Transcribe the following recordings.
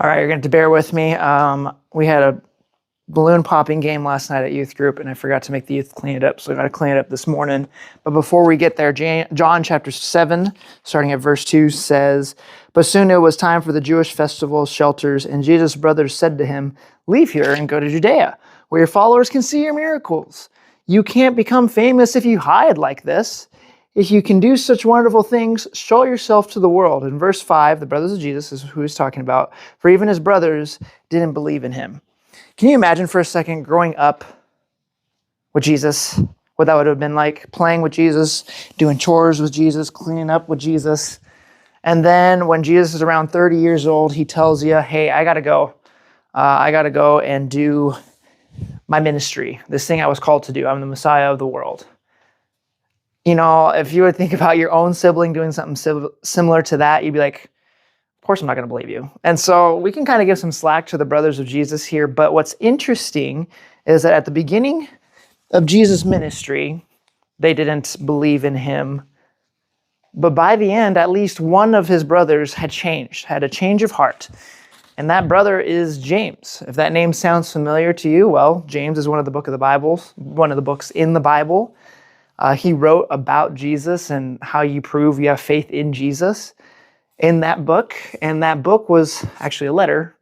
All right, you're going to have to bear with me. We had a balloon popping game last night at youth group, and I forgot to make the youth clean it up, so I got to clean it up this morning. But before we get there, John chapter 7, starting at verse 2, says, "But soon it was time for the Jewish festival shelters, and Jesus' brothers said to him, 'Leave here and go to Judea, where your followers can see your miracles. You can't become famous if you hide like this. If you can do such wonderful things, show yourself to the world.'" In verse 5, the brothers of Jesus is who he's talking about. "For even his brothers didn't believe in him." Can you imagine for a second growing up with Jesus? What that would have been like, playing with Jesus, doing chores with Jesus, cleaning up with Jesus. And then when Jesus is around 30 years old, he tells you, "Hey, I got to go. I got to go and do my ministry, this thing I was called to do. I'm the Messiah of the world." You know, if you would think about your own sibling doing something similar to that, you'd be like, of course I'm not going to believe you. And so we can kind of give some slack to the brothers of Jesus here. But what's interesting is that at the beginning of Jesus' ministry, they didn't believe in him. But by the end, at least one of his brothers had changed, had a change of heart. And that brother is James. If that name sounds familiar to you, well, James is one of the books in the Bible. He wrote about Jesus and how you prove you have faith in Jesus in that book. And that book was actually a letter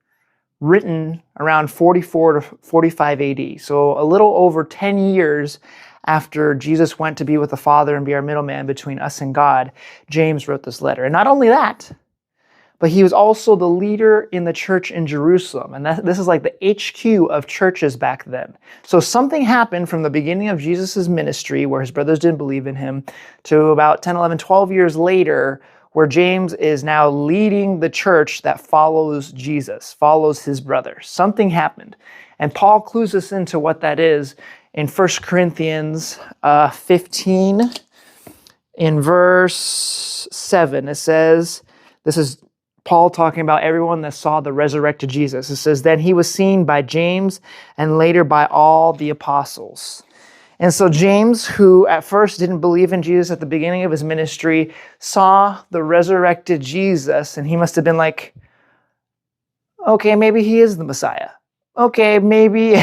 written around 44 to 45 AD. So a little over 10 years after Jesus went to be with the Father and be our middleman between us and God, James wrote this letter. And not only that, but he was also the leader in the church in Jerusalem. And this is like the HQ of churches back then. So something happened from the beginning of Jesus' ministry, where his brothers didn't believe in him, to about 10, 11, 12 years later, where James is now leading the church that follows Jesus, follows his brother. Something happened. And Paul clues us into what that is in 1 Corinthians 15, in verse 7. It says, this is Paul talking about everyone that saw the resurrected Jesus. It says, "Then he was seen by James and later by all the apostles." And so James, who at first didn't believe in Jesus at the beginning of his ministry, saw the resurrected Jesus, and he must have been like, okay, maybe he is the Messiah. Okay, maybe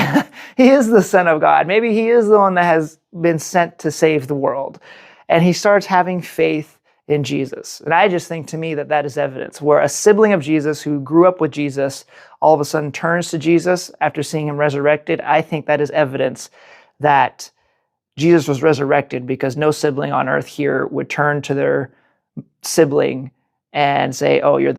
he is the Son of God. Maybe he is the one that has been sent to save the world. And he starts having faith in Jesus. And I just think, to me, that that is evidence where a sibling of Jesus who grew up with Jesus all of a sudden turns to Jesus after seeing him resurrected. I think that is evidence that Jesus was resurrected, because no sibling on earth here would turn to their sibling and say, "Oh, you're